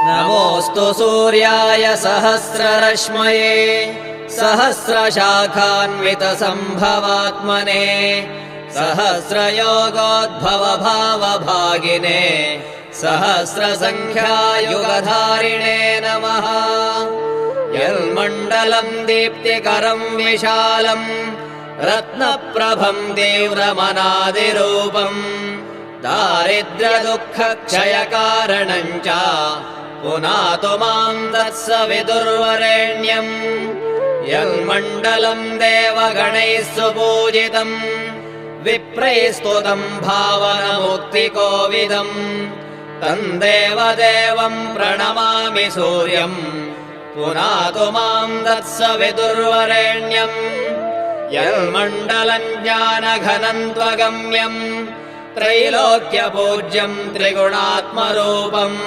नमोऽस्तु सूर्याय सहस्ररश्मये सहस्रशाखान्वितसम्भवात्मने सहस्रयोगोद्भवभावभागिने सहस्रसङ्ख्यायुगधारिणे नमः। यन्मण्डलम् दीप्तिकरम् विशालम् रत्नप्रभम् तीव्रमनादिरूपम् दारिद्र्यदुःखक्षयकारणम् च पुनातु माम् तत्सवितुर्वरेण्यम्। यन्मण्डलम् देवगणैः सुपूजितम् विप्रैः स्तुतम् भावनमुक्तिकोविदम् तम् देवदेवम् प्रणमामि सूर्यम् पुनातु माम् तत्सवितुर्वरेण्यम्। यन्मण्डलम् ज्ञानघनम् त्वगम्यम् त्रैलोक्यपूज्यम् त्रिगुणात्मरूपम्